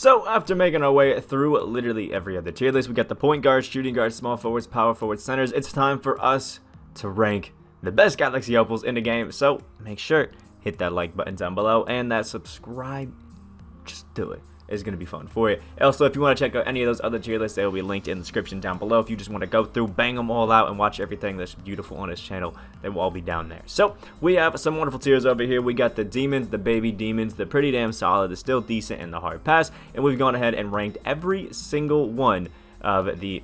So after making our way through literally every other tier list, we got the point guards, shooting guards, small forwards, power forwards, centers. It's time for us to rank the best Galaxy Opals in the game. So make sure, hit that like button down below and that subscribe. Just do it. It's going to be fun for you. Also, if you want to check out any of those other tier lists, they will be linked in the description down below. If you just want to go through, bang them all out, and watch everything that's beautiful on this channel, they will all be down there. So, we have some wonderful tiers over here. We got the Demons, the Baby Demons, the Pretty Damn Solid, the Still Decent, and the Hard Pass. And we've gone ahead and ranked every single one of the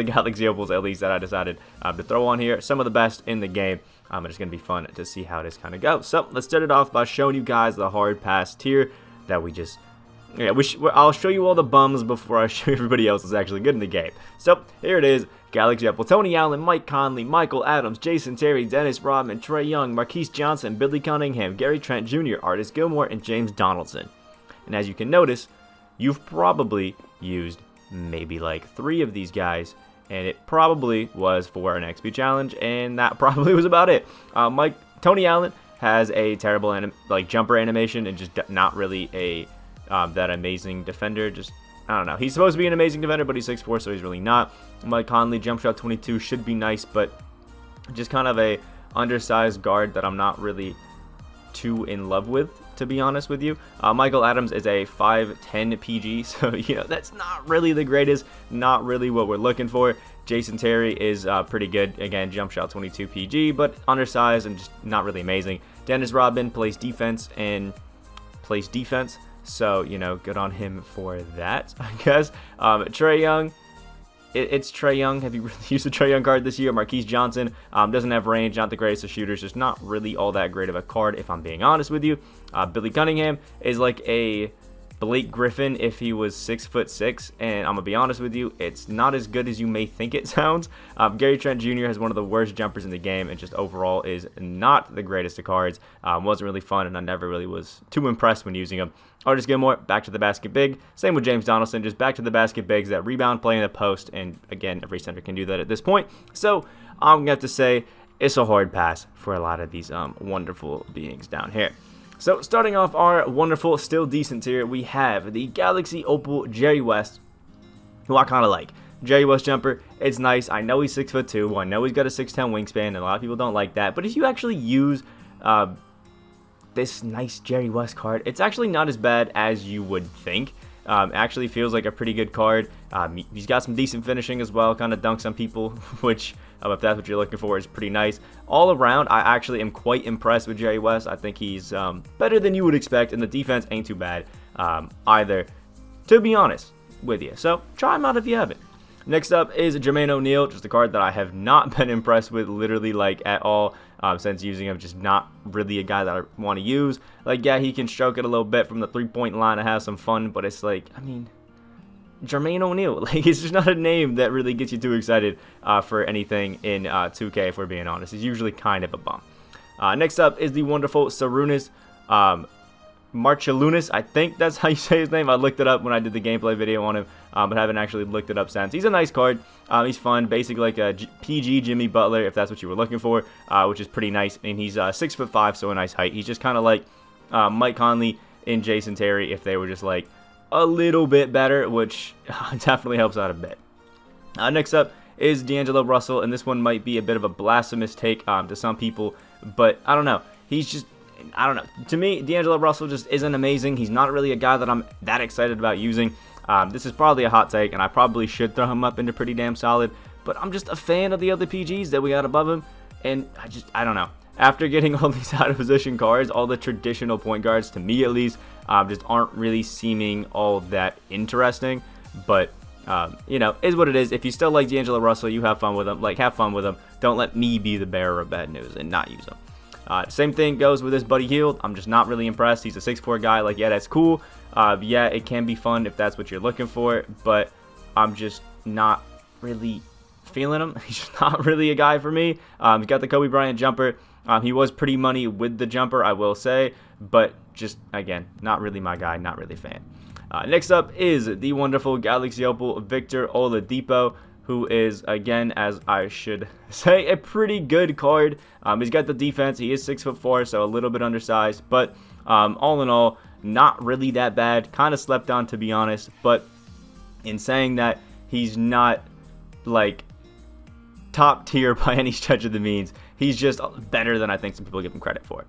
Galaxy Opals, at least, that I decided to throw on here. Some of the best in the game. It's just going to be fun to see how this kind of goes. So, let's start it off by showing you guys the Hard Pass tier that we just... Yeah, I'll show you all the bums before I show you everybody else that's actually good in the game. So, here it is. Galaxy Opal. Tony Allen, Mike Conley, Michael Adams, Jason Terry, Dennis Rodman, Trae Young, Marquise Johnson, Billy Cunningham, Gary Trent Jr., Artis Gilmore, and James Donaldson. And as you can notice, you've probably used maybe like 3 of these guys, and it probably was for an XP challenge, and that probably was about it. Tony Allen has a terrible jumper animation and just not really a... that amazing defender. Just, I don't know. He's supposed to be an amazing defender, but he's 6'4", so he's really not. Mike Conley, jump shot 22, should be nice, but just kind of a undersized guard that I'm not really too in love with, to be honest with you. Michael Adams is a 5'10 PG, so, you know, that's not really the greatest, not really what we're looking for. Jason Terry is pretty good. Again, jump shot 22 PG, but undersized and just not really amazing. Dennis Rodman plays defense. So, you know, good on him for that, I guess. Trae Young, it's Trae Young. Have you really used the Trae Young card this year? Marquise Johnson doesn't have range, not the greatest of shooters, just not really all that great of a card, if I'm being honest with you. Billy Cunningham is like a Blake Griffin if he was 6'6", and I'm gonna be honest with you, it's not as good as you may think it sounds. Gary Trent Jr. has one of the worst jumpers in the game, and just overall is not the greatest of cards. Wasn't really fun, and I never really was too impressed when using him. Artis Gilmore, back to the basket big. Same with James Donaldson, just back to the basket bigs that rebound, play in the post, and again, every center can do that at this point. So I'm gonna have to say it's a hard pass for a lot of these wonderful beings down here. So, starting off our wonderful, still decent tier, we have the Galaxy Opal Jerry West, who I kind of like. Jerry West jumper, it's nice. I know he's 6'2". I know he's got a 6'10" wingspan, and a lot of people don't like that. But if you actually use this nice Jerry West card, it's actually not as bad as you would think. Actually feels like a pretty good card. He's got some decent finishing as well, kind of dunks on people, which, if that's what you're looking for, is pretty nice. All around, I actually am quite impressed with Jerry West. I think he's better than you would expect, and the defense ain't too bad either, to be honest with you. So, try him out if you haven't. Next up is Jermaine O'Neal, just a card that I have not been impressed with literally like at all since using him. Just not really a guy that I want to use. Like, yeah, he can stroke it a little bit from the three-point line and have some fun, but it's like, I mean, Jermaine O'Neal, like, it's just not a name that really gets you too excited for anything in 2K, if we're being honest. It's usually kind of a bum. Next up is the wonderful Sarunas Marciulionis, I think that's how you say his name. I looked it up when I did the gameplay video on him, but haven't actually looked it up since. He's a nice card. He's fun, basically like a PG Jimmy Butler, if that's what you were looking for, which is pretty nice. And he's 6'5", so a nice height. He's just kind of like Mike Conley and Jason Terry if they were just like a little bit better, which definitely helps out a bit. Next up is DAngelo Russell, and this one might be a bit of a blasphemous take to some people, but I don't know. He's just... I don't know. To me, DAngelo Russell just isn't amazing. He's not really a guy that I'm that excited about using. This is probably a hot take, and I probably should throw him up into pretty damn solid. But I'm just a fan of the other PGs that we got above him, and I don't know. After getting all these out-of-position cards, all the traditional point guards, to me at least, just aren't really seeming all that interesting. But, you know, is what it is. If you still like DAngelo Russell, you have fun with him. Like, have fun with him. Don't let me be the bearer of bad news and not use him. Same thing goes with this Buddy Hield. I'm just not really impressed. He's a 6'4" guy. Like, yeah, that's cool. Yeah, it can be fun if that's what you're looking for, but I'm just not really feeling him. He's just not really a guy for me. He's got the Kobe Bryant jumper. He was pretty money with the jumper, I will say, but just, again, not really my guy, not really a fan. Next up is the wonderful Galaxy Opal Victor Oladipo, who is, again, as I should say, a pretty good card. He's got the defense. He is 6'4", so a little bit undersized. But all in all, not really that bad, kind of slept on to be honest, but in saying that, he's not like top tier by any stretch of the means. He's just better than I think some people give him credit for.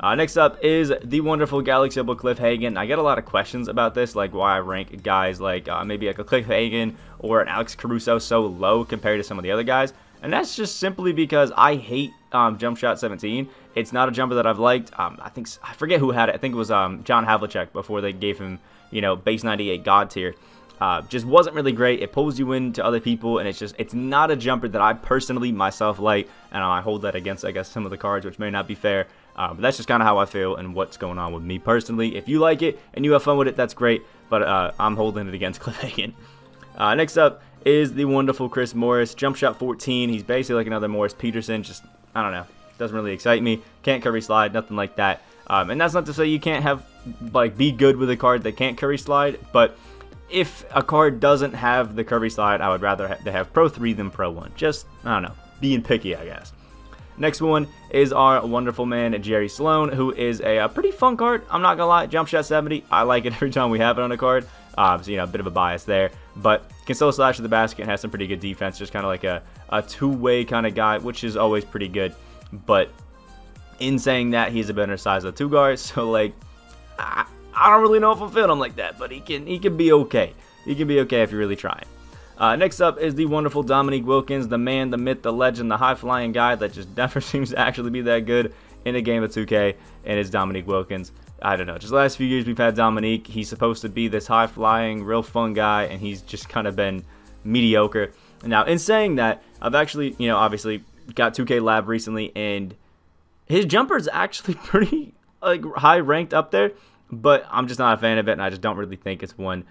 Next up is the wonderful Galaxy Opal Cliff Hagan. I get a lot of questions about this, like why I rank guys like maybe like a Cliff Hagan or an Alex Caruso so low compared to some of the other guys. And that's just simply because I hate jump shot 17. It's not a jumper that I've liked. I forget who had it. I think it was John Havlicek before they gave him, base 98 God tier. Just wasn't really great. It pulls you into other people, and it's not a jumper that I personally myself like, and I hold that against, I guess, some of the cards, which may not be fair. But that's just kind of how I feel and what's going on with me personally. If you like it and you have fun with it, that's great, but I'm holding it against Cliff Hagan. Next up is the wonderful Chris Morris. Jump shot 14. He's basically like another Morris Peterson. Just, I don't know. Doesn't really excite me. Can't curry slide, nothing like that. And that's not to say you can't be good with a card that can't curry slide, but if a card doesn't have the curry slide, I would rather they have Pro 3 than Pro 1. Just, I don't know, being picky, I guess. Next one is our wonderful man, Jerry Sloan, who is a pretty fun card. I'm not going to lie, jump shot 70. I like it every time we have it on a card. So, a bit of a bias there. But can still slash to the basket and has some pretty good defense. Just kind of like a two-way kind of guy, which is always pretty good. But in saying that, he's a better size of 2 guards. So, like, I don't really know if I'm feeling him like that, but he can be okay. He can be okay if you're really trying. Next up is the wonderful Dominique Wilkins, the man, the myth, the legend, the high-flying guy that just never seems to actually be that good in a game of 2K, and it's Dominique Wilkins. I don't know, just the last few years we've had Dominique. He's supposed to be this high-flying, real fun guy, and he's just kind of been mediocre. Now, in saying that, I've actually, obviously got 2K Lab recently, and his jumper is actually pretty high-ranked up there, but I'm just not a fan of it, and I just don't really think it's one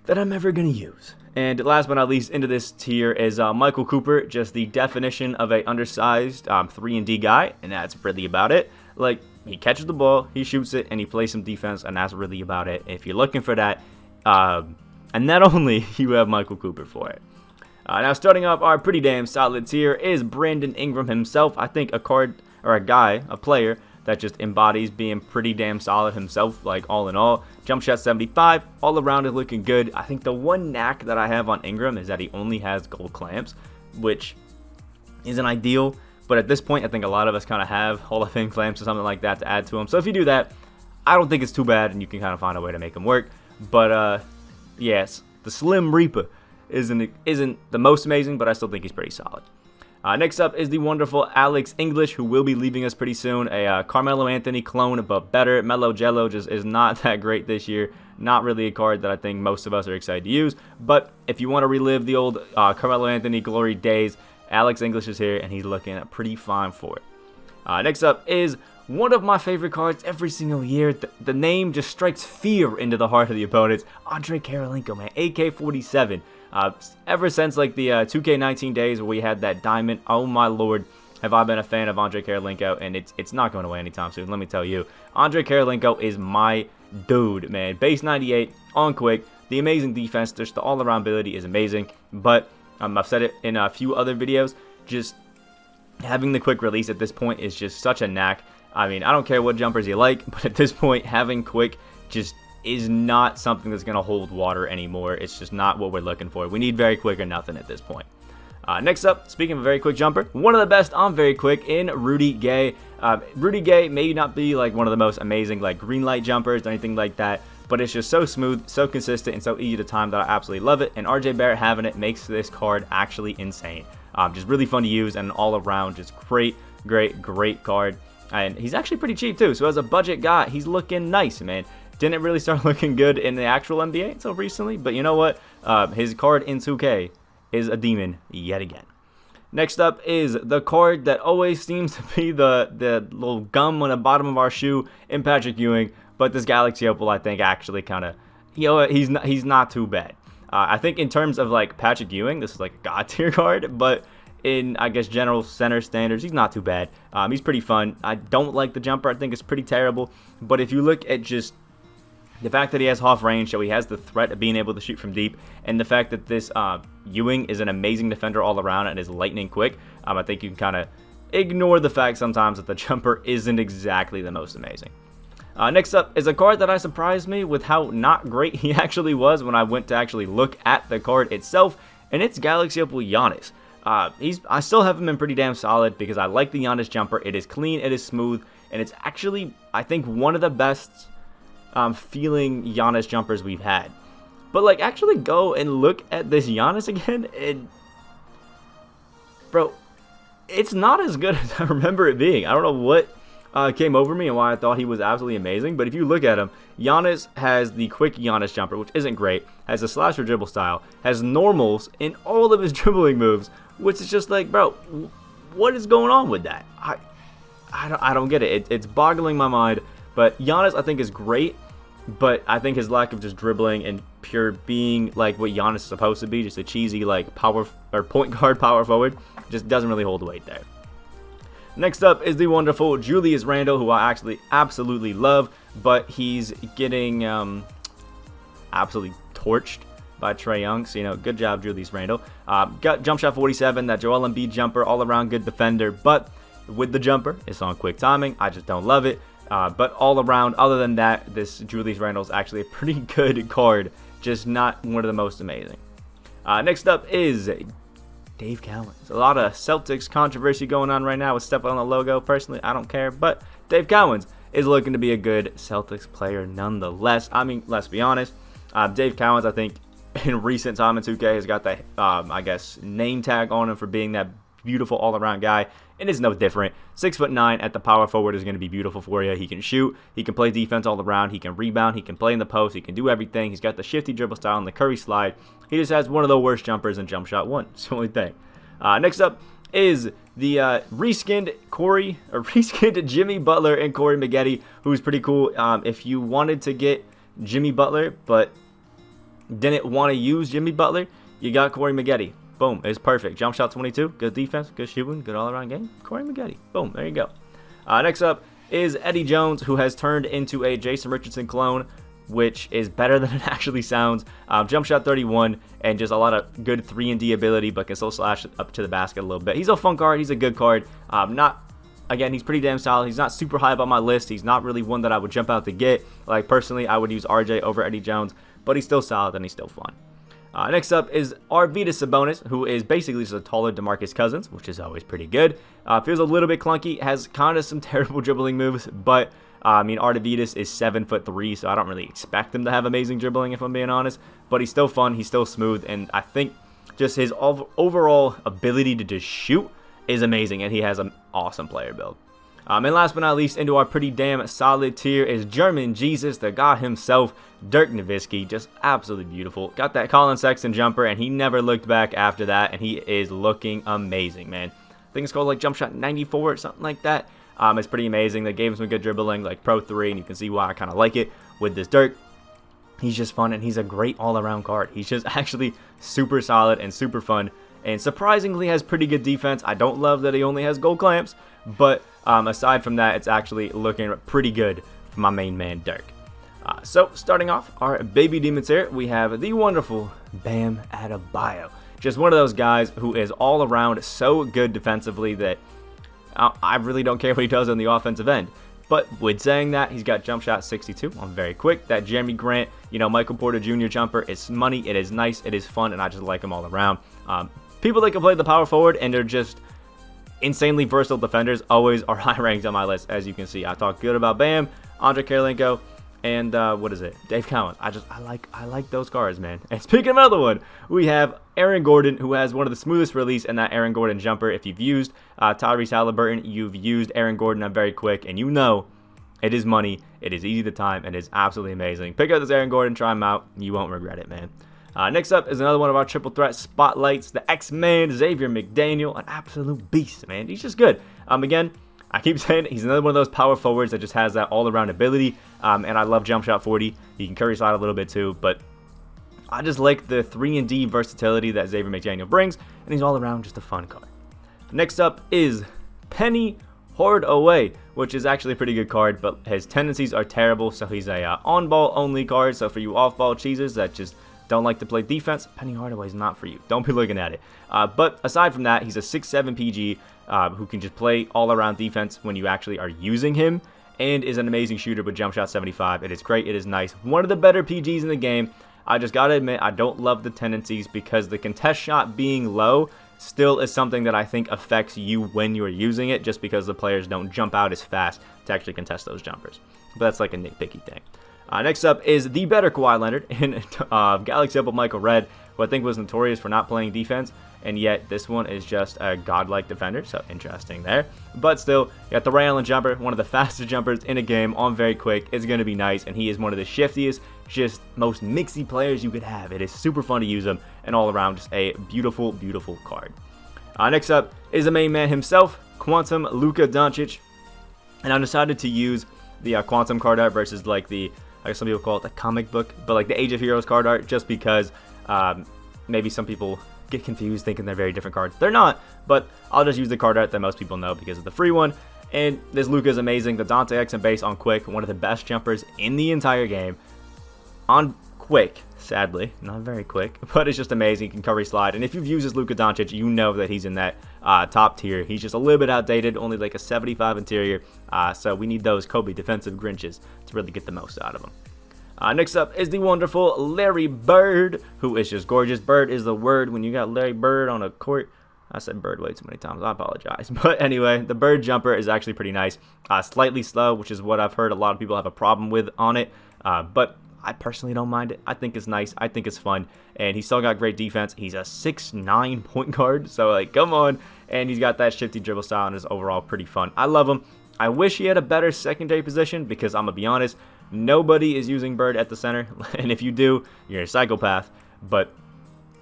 that I'm ever going to use. And last but not least, into this tier is Michael Cooper, just the definition of a undersized 3-and-D guy, and that's really about it. Like, he catches the ball, he shoots it, and he plays some defense, and that's really about it. If you're looking for that, and not only you have Michael Cooper for it. Now, starting off our pretty damn solid tier is Brandon Ingram himself. I think a player that just embodies being pretty damn solid himself, like all in all. Jump shot 75, all around it looking good. I think the one knack that I have on Ingram is that he only has gold clamps, which isn't ideal, but at this point I think a lot of us kind of have Hall of Fame clamps or something like that to add to him. So if you do that, I don't think it's too bad, and you can kind of find a way to make him work. But yes, the Slim Reaper isn't the most amazing, but I still think he's pretty solid. Next up is the wonderful Alex English, who will be leaving us pretty soon. A Carmelo Anthony clone, but better. Melo Jello just is not that great this year. Not really a card that I think most of us are excited to use. But if you want to relive the old Carmelo Anthony glory days, Alex English is here, and he's looking pretty fine for it. Next up is one of my favorite cards every single year. The name just strikes fear into the heart of the opponents. Andre Karolinko, man. AK-47. Ever since like the 2K19 days where we had that diamond, oh my lord, have I been a fan of Andre Karolinko, and it's not going away anytime soon, let me tell you. Andre Karolinko is my dude, man. Base 98, on quick, the amazing defense, just the all-around ability is amazing, but I've said it in a few other videos, just having the quick release at this point is just such a knack. I mean, I don't care what jumpers you like, but at this point, having quick just is not something that's going to hold water anymore. It's just not what we're looking for. We need very quick or nothing at this point. Next up, speaking of a very quick jumper, one of the best on very quick in Rudy Gay. Rudy Gay may not be like one of the most amazing like green light jumpers or anything like that, but it's just so smooth, so consistent, and so easy to time that I absolutely love it. And RJ Barrett having it makes this card actually insane. Just really fun to use, and all around just great card. And he's actually pretty cheap too, so as a budget guy, he's looking nice, man. Didn't really start looking good in the actual NBA until recently, but you know what? His card in 2K is a demon yet again. Next up is the card that always seems to be the little gum on the bottom of our shoe in Patrick Ewing, but this Galaxy Opal I think actually kind of, he's not too bad. I think in terms of like Patrick Ewing, this is like a god tier card, but in, I guess, general center standards, he's not too bad. He's pretty fun. I don't like the jumper. I think it's pretty terrible, but if you look at just the fact that he has half range, so he has the threat of being able to shoot from deep, and the fact that this Ewing is an amazing defender all around and is lightning quick, I think you can kind of ignore the fact sometimes that the jumper isn't exactly the most amazing. Next up is a card that surprised me with how not great he actually was when I went to actually look at the card itself, and it's Galaxy Opal Giannis. I still have him in pretty damn solid because I like the Giannis jumper. It is clean, it is smooth, and it's actually, I think, one of the best feeling Giannis jumpers we've had. But, like, actually go and look at this Giannis again, and, bro, it's not as good as I remember it being. I don't know what came over me and why I thought he was absolutely amazing, but if you look at him, Giannis has the quick Giannis jumper, which isn't great, has a slasher dribble style, has normals in all of his dribbling moves, which is just like, bro, what is going on with that? I don't get it. It's boggling my mind, but Giannis, I think, is great, but I think his lack of just dribbling and pure being like what Giannis is supposed to be, just a cheesy like power or point guard power forward, just doesn't really hold weight there. Next up is the wonderful Julius Randle, who I actually absolutely love, but he's getting absolutely torched by Trae Young. So, good job, Julius Randle. Got jump shot 47, that Joel Embiid jumper, all around good defender, but with the jumper, it's on quick timing. I just don't love it. But all around, other than that, this Julius Randle is actually a pretty good card, just not one of the most amazing. Next up is Dave Cowens. A lot of Celtics controversy going on right now with stepping on the logo. Personally, I don't care, but Dave Cowens is looking to be a good Celtics player nonetheless. I mean, let's be honest. Dave Cowens, I think, in recent time in 2K has got that, I guess, name tag on him for being that beautiful all-around guy, and it's no different. 6'9" at the power forward is going to be beautiful for you. He can shoot, he can play defense all around, he can rebound, he can play in the post, he can do everything. He's got the shifty dribble style and the Curry slide. He just has one of the worst jumpers in jump shot 1. It's the only thing. Next up is the reskinned Jimmy Butler and Corey Maggette, who's pretty cool. If you wanted to get Jimmy Butler but didn't want to use Jimmy Butler, you got Corey Maggette. Boom, it's perfect. Jump shot 22, good defense, good shooting, good all-around game. Corey Maggette. Boom, there you go. Next up is Eddie Jones, who has turned into a Jason Richardson clone, which is better than it actually sounds. Jump shot 31, and just a lot of good 3-and-D ability, but can still slash up to the basket a little bit. He's a fun card. He's a good card. Again, he's pretty damn solid. He's not super high up on my list. He's not really one that I would jump out to get. Like, personally, I would use RJ over Eddie Jones, but he's still solid and he's still fun. Next up is Arvydas Sabonis, who is basically just a taller DeMarcus Cousins, which is always pretty good. Feels a little bit clunky, has kind of some terrible dribbling moves, but Arvydas is 7'3", so I don't really expect him to have amazing dribbling, if I'm being honest. But he's still fun, he's still smooth, and I think just his overall ability to just shoot is amazing, and he has an awesome player build. And last but not least, into our pretty damn solid tier is German Jesus, the god himself, Dirk Nowitzki. Just absolutely beautiful. Got that Colin Sexton jumper, and he never looked back after that, and he is looking amazing, man. I think it's called like jump shot 94 or something like that. It's pretty amazing. They gave him some good dribbling, like Pro 3, and you can see why I kind of like it with this Dirk. He's just fun, and he's a great all-around card. He's just actually super solid and super fun, and surprisingly has pretty good defense. I don't love that he only has gold clamps, but aside from that, it's actually looking pretty good for my main man, Dirk. So, starting off our baby demons here, we have the wonderful Bam Adebayo. Just one of those guys who is all around so good defensively that I really don't care what he does on the offensive end. But with saying that, he's got jump shot 62 on very quick. That Jeremy Grant, Michael Porter Jr. jumper, it's money, it is nice, it is fun, and I just like him all around. People that can play the power forward and they're just insanely versatile defenders always are high ranked on my list, as you can see. I talk good about Bam, Andre Karolinko, and Dave Cowens. I like those cards, man. And speaking of another one, we have Aaron Gordon, who has one of the smoothest release in that Aaron Gordon jumper. If you've used Tyrese Halliburton, you've used Aaron Gordon on very quick, and it is money, it is easy to time, and it is absolutely amazing. Pick up this Aaron Gordon, try him out, you won't regret it, man. Next up is another one of our triple threat spotlights, the X-Man, Xavier McDaniel, an absolute beast, man. He's just good. Again, I keep saying it, he's another one of those power forwards that just has that all-around ability, and I love jump shot 40. He can curry slide a little bit too, but I just like the 3-and-D versatility that Xavier McDaniel brings, and he's all around just a fun card. Next up is Penny Hardaway, which is actually a pretty good card, but his tendencies are terrible, so he's a on-ball only card, so for you off-ball cheesers that just don't like to play defense, Penny Hardaway is not for you. Don't be looking at it. But aside from that, he's a 6'7" PG who can just play all-around defense when you actually are using him. and is an amazing shooter with jump shot 75. It is great. It is nice. One of the better PGs in the game. I just got to admit, I don't love the tendencies because the contest shot being low still is something that I think affects you when you're using it, just because the players don't jump out as fast to actually contest those jumpers. But that's like a nitpicky thing. Next up is the better Kawhi Leonard in Galaxy Opal Michael Red, who I think was notorious for not playing defense, and yet this one is just a godlike defender, so interesting there. But still, you got the Ray Allen jumper, one of the fastest jumpers in a game, on very quick. It's going to be nice, and he is one of the shiftiest, just most mixy players you could have. It is super fun to use him, and all around just a beautiful, beautiful card. Next up is the main man himself, Quantum Luka Doncic, and I decided to use the Quantum card art versus like the, I guess some people call it the comic book, but like the Age of Heroes card art, just because maybe some people get confused thinking they're very different cards. They're not, but I'll just use the card art that most people know because of the free one. And this Luka is amazing. The Dante X and base on quick, one of the best jumpers in the entire game. On quick, sadly, not very quick, but it's just amazing. He can cover slide, and if you've used this Luka Doncic, you know that he's in that top tier. He's just a little bit outdated, only like a 75 interior, so we need those Kobe defensive Grinches to really get the most out of him. Next up is the wonderful Larry Bird, who is just gorgeous. Bird is the word when you got Larry Bird on a court. I said bird way too many times. I apologize. But anyway, the bird jumper is actually pretty nice. Slightly slow, which is what I've heard a lot of people have a problem with on it. But I personally don't mind it. I think it's nice. I think it's fun. And he's still got great defense. He's a 6'9" point guard. So, like, come on. And he's got that shifty dribble style and is overall pretty fun. I love him. I wish he had a better secondary position because I'm going to be honest, nobody is using Bird at the center. And if you do, you're a psychopath. But,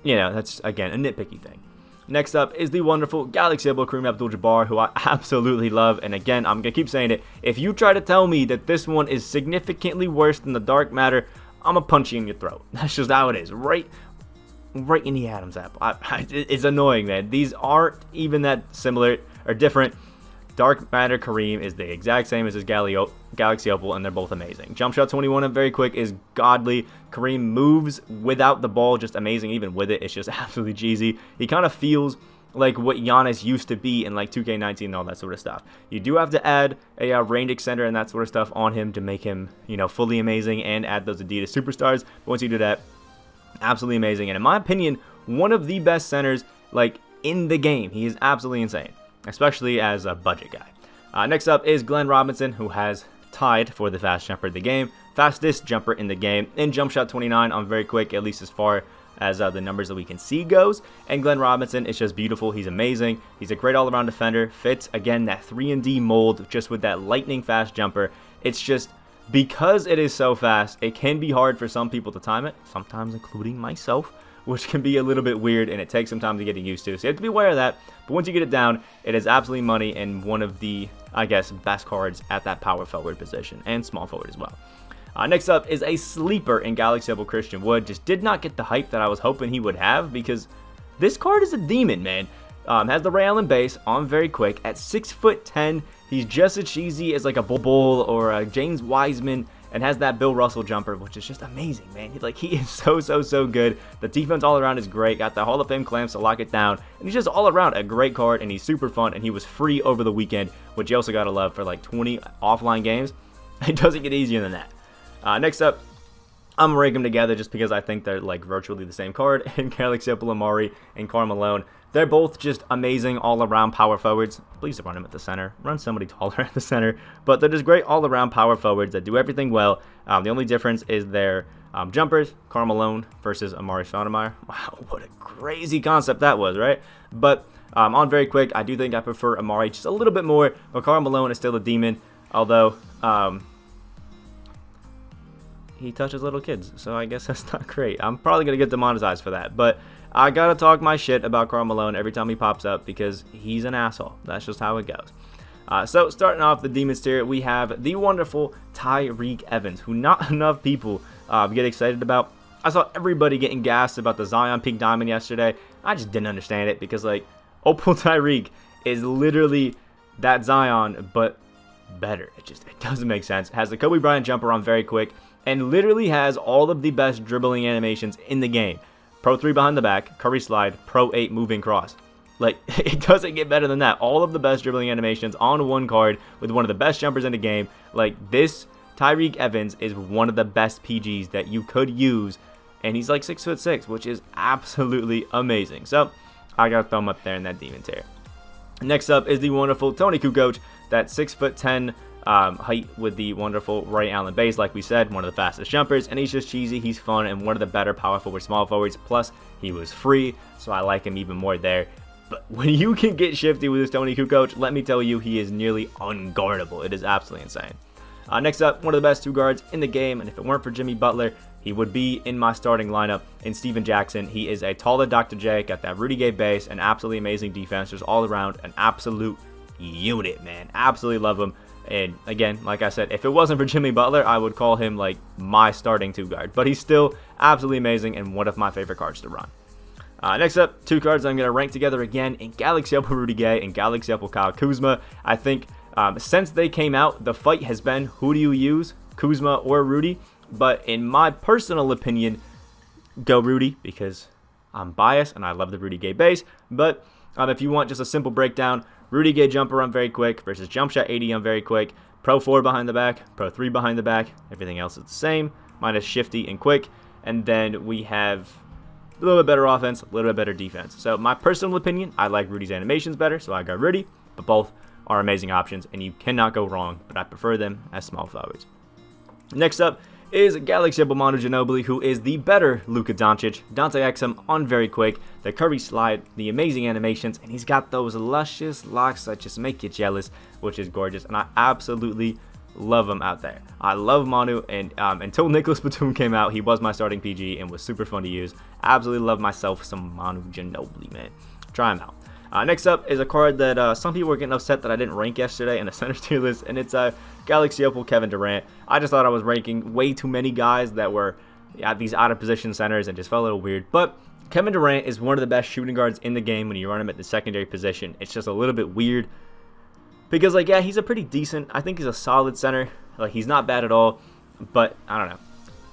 you know, that's, again, a nitpicky thing. Next up is the wonderful Galaxy Opal Kareem Abdul-Jabbar, who I absolutely love. And again, I'm going to keep saying it. If you try to tell me that this one is significantly worse than the Dark Matter, I'm going to punch you in your throat. That's just how it is. Right in the Adam's apple. It's annoying, man. These aren't even that similar or different. Dark Matter Kareem is the exact same as his Galaxy Opal, and they're both amazing. Jump shot 21 and very quick is godly. Kareem moves without the ball, just amazing. Even with it, it's just absolutely cheesy. He kind of feels like what Giannis used to be in like 2K19 and all that sort of stuff. You do have to add a range extender and that sort of stuff on him to make him, you know, fully amazing and add those Adidas superstars. But once you do that, absolutely amazing. And in my opinion, one of the best centers like in the game. He is absolutely insane, especially as a budget guy. Next up is Glenn Robinson, who has tied for the fastest jumper in the game in jump shot 29 on very quick, at least as far as the numbers that we can see goes. And Glenn Robinson is just beautiful. He's amazing. He's a great all-around defender. Fits, again, that 3-and-D mold just with that lightning fast jumper. It's just because it is so fast, it can be hard for some people to time it, sometimes including myself, which can be a little bit weird, and it takes some time to get used to. So you have to be aware of that. But once you get it down, it is absolutely money and one of the, I guess, best cards at that power forward position and small forward as well. Next up is a sleeper in Galaxy Opal Christian Wood. Just did not get the hype that I was hoping he would have because this card is a demon, man. Has the Ray Allen base on very quick at 6'10". He's just as cheesy as like a Bull or a James Wiseman, and has that Bill Russell jumper, which is just amazing, man. He is so good. The defense all around is great. Got the Hall of Fame clamps to lock it down, and he's just all around a great card, and he's super fun, and he was free over the weekend, which you also gotta love for like 20 offline games. It doesn't get easier than that. Next up, I'm gonna rank them together just because I think they're like virtually the same card. And Galaxy Opal Amari and Karl Malone, they're both just amazing all-around power forwards. Please run him at the center. Run somebody taller at the center. But they're just great all-around power forwards that do everything well. The only difference is their jumpers. Karl Malone versus Amari Stoudemire. Wow, what a crazy concept that was, right? But on very quick, I do think I prefer Amari just a little bit more. But Karl Malone is still a demon, although he touches little kids, so I guess that's not great. I'm probably going to get demonetized for that, but I got to talk my shit about Karl Malone every time he pops up because he's an asshole. That's just how it goes. So starting off the Demons tier, we have the wonderful Tyrique Evans, who not enough people get excited about. I saw everybody getting gassed about the Zion Pink Diamond yesterday. I just didn't understand it because, like, Opal Tyrique is literally that Zion, but better. It doesn't make sense. Has the Kobe Bryant jumper on very quick, and literally has all of the best dribbling animations in the game. Pro 3 behind the back, Curry slide, Pro 8 moving cross. Like, it doesn't get better than that. All of the best dribbling animations on one card with one of the best jumpers in the game. Like, this Tyrique Evans is one of the best PGs that you could use, and he's like 6'6", which is absolutely amazing. So, I gotta throw him up there in that demon tier. Next up is the wonderful Toni Kukoc, that 6'10" height with the wonderful right Allen base. Like we said, one of the fastest jumpers, and he's just cheesy, he's fun, and one of the better power forward, small forwards. Plus, he was free, so I like him even more there. But when you can get shifty with this Toni Kukoc, let me tell you, he is nearly unguardable. It is absolutely insane. Next up, one of the best 2 guards in the game, and if it weren't for Jimmy Butler, he would be in my starting lineup in Steven Jackson. He is a taller Dr. J, got that Rudy Gay base, an absolutely amazing defense, just all around an absolute unit, man. Absolutely love him. And again, like I said, if it wasn't for Jimmy Butler, I would call him like my starting 2 guard. But he's still absolutely amazing and one of my favorite cards to run. Next up, 2 cards I'm going to rank together again in Galaxy Opal Rudy Gay and Galaxy Opal Kyle Kuzma. I think since they came out, the fight has been who do you use, Kuzma or Rudy? But in my personal opinion, go Rudy because I'm biased and I love the Rudy Gay base. But if you want just a simple breakdown, Rudy Gay jumper I'm very quick versus jump shot 80 I'm very quick. Pro 4 behind the back, Pro 3 behind the back. Everything else is the same, minus shifty and quick. And then we have a little bit better offense, a little bit better defense. So my personal opinion, I like Rudy's animations better, so I got Rudy. But both are amazing options, and you cannot go wrong. But I prefer them as small forwards. Next up is Galaxy Opal Manu Ginobili, who is the better Luka Doncic. Dante Exum on very quick, the Curry slide, the amazing animations, and he's got those luscious locks that just make you jealous, which is gorgeous, and I absolutely love him out there. I love Manu, and until Nicholas Batum came out, he was my starting PG and was super fun to use. Absolutely love myself some Manu Ginobili, man. Try him out. Next up is a card that some people were getting upset that I didn't rank yesterday in the center tier list, and it's Galaxy Opal Kevin Durant. I just thought I was ranking way too many guys that were at these out of position centers and just felt a little weird. But Kevin Durant is one of the best shooting guards in the game when you run him at the secondary position. It's just a little bit weird because, like, yeah, he's a pretty decent, I think he's a solid center. Like, he's not bad at all, but I don't know.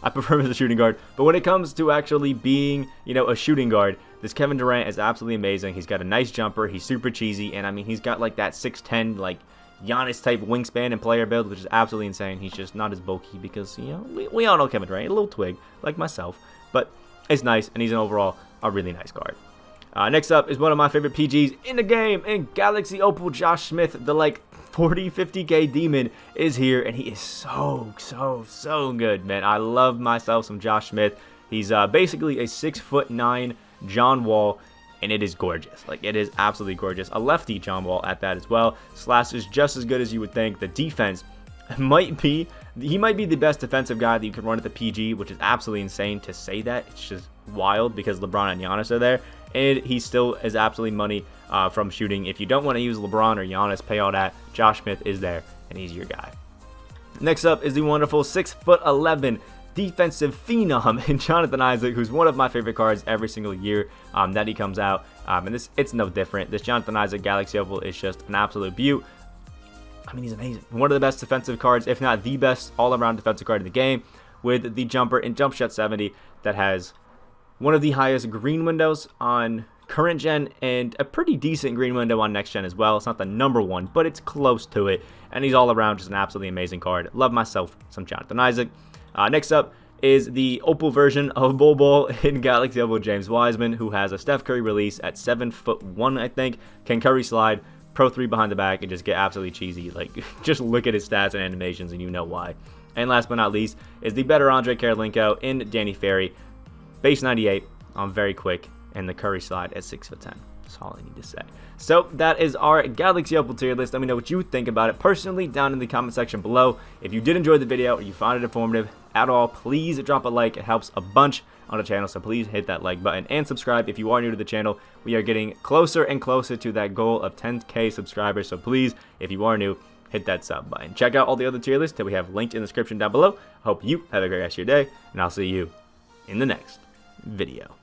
I prefer him as a shooting guard. But when it comes to actually being, you know, a shooting guard, this Kevin Durant is absolutely amazing. He's got a nice jumper. He's super cheesy. And, I mean, he's got, like, that 6'10", like, Giannis-type wingspan and player build, which is absolutely insane. He's just not as bulky because, you know, we all know Kevin Durant. A little twig, like myself. But it's nice, and he's an overall a really nice card. Next up is one of my favorite PGs in the game, in Galaxy Opal Josh Smith, the, like, 40-50K demon is here, and he is so good, man. I love myself some Josh Smith. He's basically a 6'9" John Wall, and it is gorgeous. Like, it is absolutely gorgeous. A lefty John Wall at that as well. Slash is just as good as you would think. The defense he might be the best defensive guy that you can run at the PG, which is absolutely insane to say that. It's just wild because LeBron and Giannis are there, and he still is absolutely money from shooting. If you don't want to use LeBron or Giannis, pay all that. Josh Smith is there, and he's your guy. Next up is the wonderful 6'11" defensive phenom in Jonathan Isaac, who's one of my favorite cards every single year that he comes out. And it's no different. This Jonathan Isaac Galaxy Opal is just an absolute beaut. I mean, he's amazing. One of the best defensive cards, if not the best all-around defensive card in the game, with the jumper in Jump Shot 70 that has one of the highest green windows on current gen and a pretty decent green window on next gen as well. It's not the number one, but it's close to it, and he's all around just an absolutely amazing card. Love myself some Jonathan Isaac. Next up is the Opal version of Bol Bol in Galaxy Opal James Wiseman, who has a Steph Curry release at 7'1", I think, can Curry slide, Pro 3 behind the back, and just get absolutely cheesy. Like, just look at his stats and animations and you know why. And last but not least is the better Andre Karolinko in Danny Ferry, base 98 on very quick, and the Curry slide at 6'10". That's all I need to say. So that is our Galaxy Opal tier list. Let me know what you think about it personally down in the comment section below. If you did enjoy the video or you found it informative at all, please drop a like. It helps a bunch on the channel, so please hit that like button and subscribe if you are new to the channel. We are getting closer and closer to that goal of 10K subscribers, so please, if you are new, hit that sub button. Check out all the other tier lists that we have linked in the description down below. I hope you have a great rest of your day, and I'll see you in the next video.